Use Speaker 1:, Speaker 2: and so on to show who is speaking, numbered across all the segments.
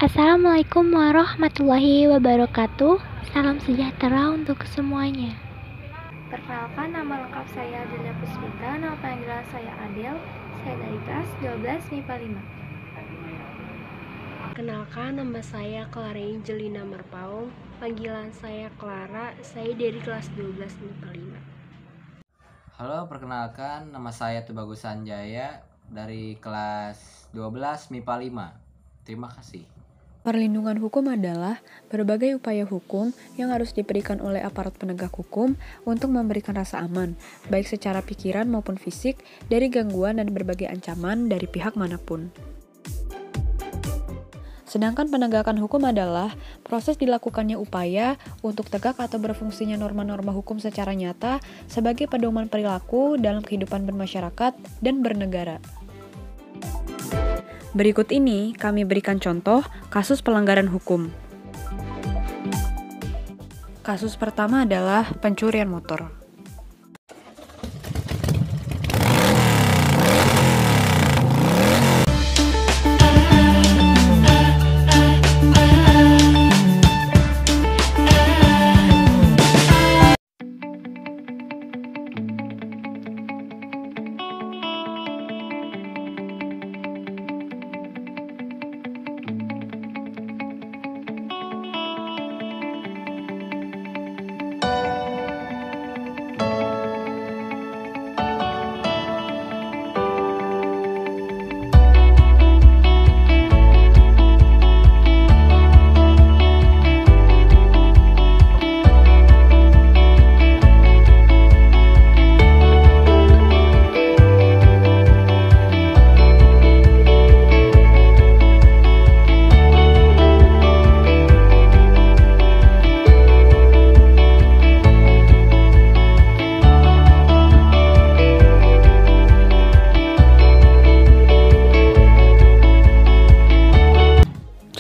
Speaker 1: Assalamualaikum warahmatullahi wabarakatuh. Salam sejahtera untuk semuanya. Perkenalkan, nama lengkap saya Adelia Puspita, nama panggilan saya Adel. Saya dari kelas 12 MIPA 5.
Speaker 2: Kenalkan, nama saya Clara Angelina Marpaung. Panggilan saya Clara. Saya dari kelas 12 MIPA 5.
Speaker 3: Halo, perkenalkan, nama saya Tubagus Sanjaya dari kelas 12 MIPA 5. Terima kasih.
Speaker 4: Perlindungan hukum adalah berbagai upaya hukum yang harus diberikan oleh aparat penegak hukum untuk memberikan rasa aman, baik secara pikiran maupun fisik, dari gangguan dan berbagai ancaman dari pihak manapun. Sedangkan penegakan hukum adalah proses dilakukannya upaya untuk tegak atau berfungsinya norma-norma hukum secara nyata sebagai pedoman perilaku dalam kehidupan bermasyarakat dan bernegara. Berikut ini kami berikan contoh kasus pelanggaran hukum. Kasus pertama adalah pencurian motor.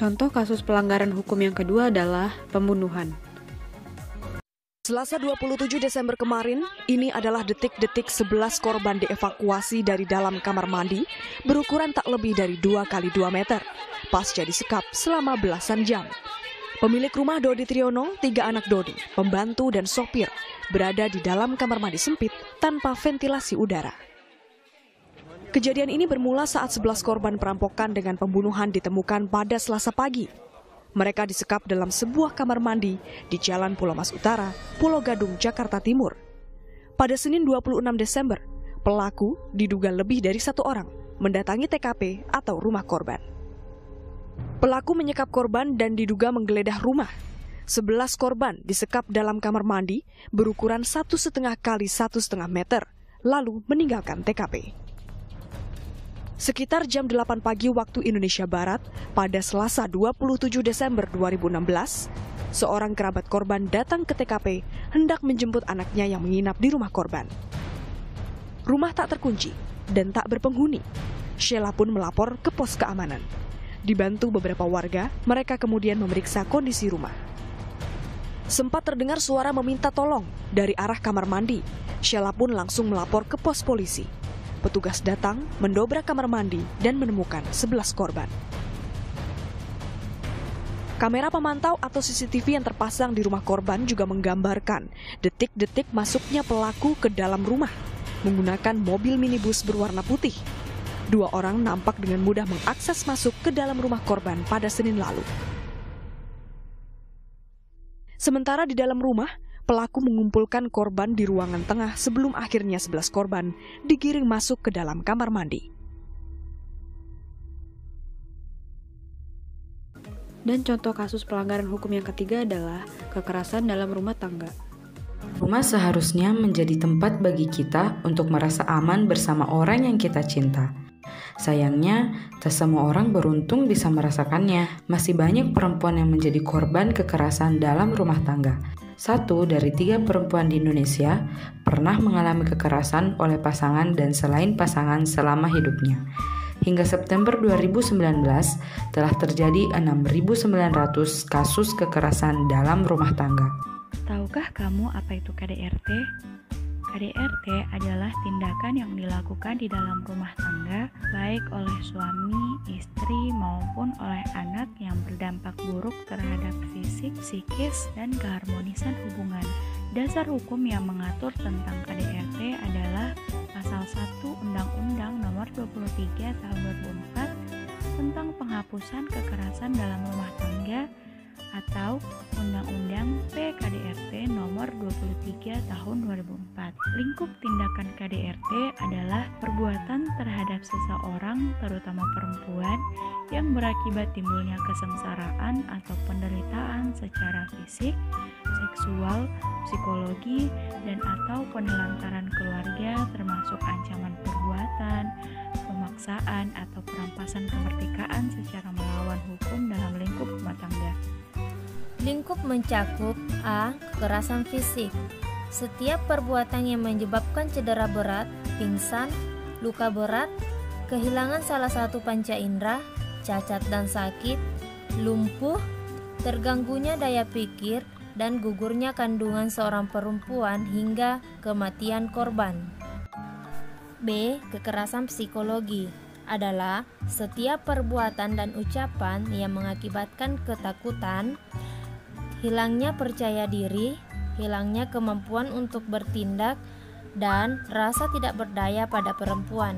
Speaker 4: Contoh kasus pelanggaran hukum yang kedua adalah pembunuhan.
Speaker 5: Selasa 27 Desember kemarin, ini adalah detik-detik 11 korban dievakuasi dari dalam kamar mandi berukuran tak lebih dari 2 x 2 meter, pasca disekap selama belasan jam. Pemilik rumah Dodi Triyono, 3 anak Dodi, pembantu dan sopir, berada di dalam kamar mandi sempit tanpa ventilasi udara. Kejadian ini bermula saat 11 korban perampokan dengan pembunuhan ditemukan pada Selasa pagi. Mereka disekap dalam sebuah kamar mandi di Jalan Pulau Mas Utara, Pulau Gadung, Jakarta Timur. Pada Senin 26 Desember, pelaku diduga lebih dari 1 orang mendatangi TKP atau rumah korban. Pelaku menyekap korban dan diduga menggeledah rumah. 11 korban disekap dalam kamar mandi berukuran 1,5 x 1,5 meter, lalu meninggalkan TKP. Sekitar jam 8 pagi waktu Indonesia Barat, pada Selasa 27 Desember 2016, seorang kerabat korban datang ke TKP hendak menjemput anaknya yang menginap di rumah korban. Rumah tak terkunci dan tak berpenghuni. Sheila pun melapor ke pos keamanan. Dibantu beberapa warga, mereka kemudian memeriksa kondisi rumah. Sempat terdengar suara meminta tolong dari arah kamar mandi. Sheila pun langsung melapor ke pos polisi. Petugas datang, mendobrak kamar mandi, dan menemukan 11 korban. Kamera pemantau atau CCTV yang terpasang di rumah korban juga menggambarkan detik-detik masuknya pelaku ke dalam rumah menggunakan mobil minibus berwarna putih. 2 orang nampak dengan mudah mengakses masuk ke dalam rumah korban pada Senin lalu. Sementara di dalam rumah, pelaku mengumpulkan korban di ruangan tengah sebelum akhirnya 11 korban digiring masuk ke dalam kamar mandi.
Speaker 4: Dan contoh kasus pelanggaran hukum yang ketiga adalah kekerasan dalam rumah tangga.
Speaker 6: Rumah seharusnya menjadi tempat bagi kita untuk merasa aman bersama orang yang kita cinta. Sayangnya, tak semua orang beruntung bisa merasakannya. Masih banyak perempuan yang menjadi korban kekerasan dalam rumah tangga. 1 dari 3 perempuan di Indonesia pernah mengalami kekerasan oleh pasangan dan selain pasangan selama hidupnya. Hingga September 2019, telah terjadi 6.900 kasus kekerasan dalam rumah tangga.
Speaker 4: Tahukah kamu apa itu KDRT?
Speaker 7: KDRT adalah tindakan yang dilakukan di dalam rumah tangga, baik oleh suami, istri, maupun oleh anak yang berdampak buruk terhadap fisik, psikis, dan keharmonisan hubungan. Dasar hukum yang mengatur tentang KDRT adalah Pasal 1 Undang-Undang Nomor 23 Tahun 2004 tentang penghapusan kekerasan dalam rumah tangga atau Undang-Undang PKDRT Nomor 23 Tahun 2004. Lingkup tindakan KDRT adalah perbuatan terhadap seseorang, terutama perempuan, yang berakibat timbulnya kesengsaraan atau penderitaan secara fisik, seksual, psikologi, dan atau penelantaran keluarga, termasuk ancaman perbuatan, pemaksaan, atau perampasan kemerdekaan secara melawan hukum dalam lingkup rumah tangga.
Speaker 8: Lingkup mencakup A. Kekerasan fisik. Setiap perbuatan yang menyebabkan cedera berat, pingsan, luka berat, kehilangan salah satu panca indera, cacat dan sakit, lumpuh, terganggunya daya pikir, dan gugurnya kandungan seorang perempuan hingga kematian korban. B. Kekerasan psikologi adalah setiap perbuatan dan ucapan yang mengakibatkan ketakutan, hilangnya percaya diri, hilangnya kemampuan untuk bertindak, dan rasa tidak berdaya pada perempuan.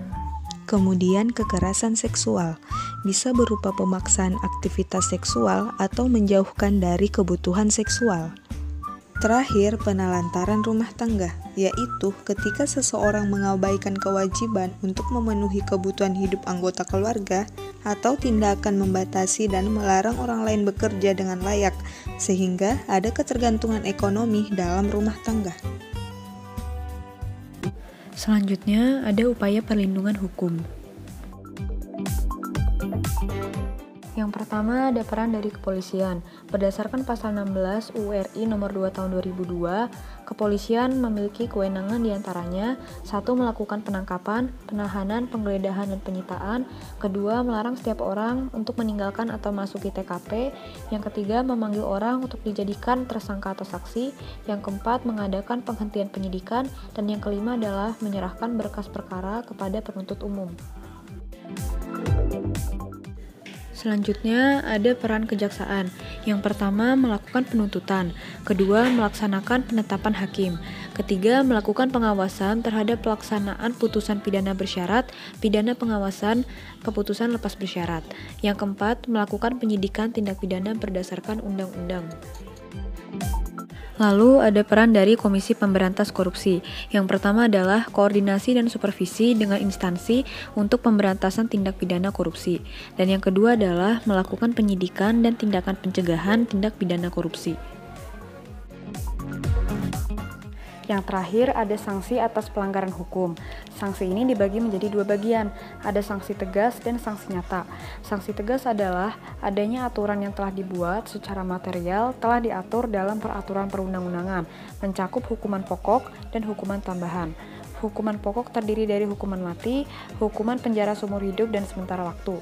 Speaker 9: Kemudian kekerasan seksual bisa berupa pemaksaan aktivitas seksual atau menjauhkan dari kebutuhan seksual. Terakhir, penelantaran rumah tangga, yaitu ketika seseorang mengabaikan kewajiban untuk memenuhi kebutuhan hidup anggota keluarga atau tindakan membatasi dan melarang orang lain bekerja dengan layak, sehingga ada ketergantungan ekonomi dalam rumah tangga.
Speaker 4: Selanjutnya, ada upaya perlindungan hukum. Yang pertama, ada peran dari kepolisian. Berdasarkan pasal 16 UU RI nomor 2 tahun 2002, kepolisian memiliki kewenangan diantaranya 1. Melakukan penangkapan, penahanan, penggeledahan, dan penyitaan. 2. Melarang setiap orang untuk meninggalkan atau masuki TKP. Yang 3. Memanggil orang untuk dijadikan tersangka atau saksi. Yang 4. Mengadakan penghentian penyidikan. Dan yang 5 adalah menyerahkan berkas perkara kepada penuntut umum. Selanjutnya, ada peran kejaksaan. Yang pertama, melakukan penuntutan. 2. Melaksanakan penetapan hakim. 3. Melakukan pengawasan terhadap pelaksanaan putusan pidana bersyarat, pidana pengawasan, keputusan lepas bersyarat. Yang 4. Melakukan penyidikan tindak pidana berdasarkan undang-undang. Lalu ada peran dari Komisi Pemberantas Korupsi. Yang pertama adalah koordinasi dan supervisi dengan instansi untuk pemberantasan tindak pidana korupsi. Dan yang kedua adalah melakukan penyidikan dan tindakan pencegahan tindak pidana korupsi. Yang terakhir ada sanksi atas pelanggaran hukum. Sanksi ini dibagi menjadi 2 bagian, ada sanksi tegas dan sanksi nyata. Sanksi tegas adalah adanya aturan yang telah dibuat secara material, telah diatur dalam peraturan perundang-undangan, mencakup hukuman pokok dan hukuman tambahan. Hukuman pokok terdiri dari hukuman mati, hukuman penjara seumur hidup dan sementara waktu.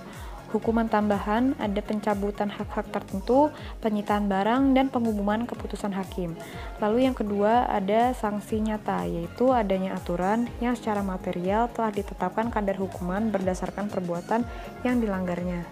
Speaker 4: Hukuman tambahan ada pencabutan hak-hak tertentu, penyitaan barang, dan pengumuman keputusan hakim. Lalu yang kedua ada sanksi nyata, yaitu adanya aturan yang secara material telah ditetapkan kadar hukuman berdasarkan perbuatan yang dilanggarnya.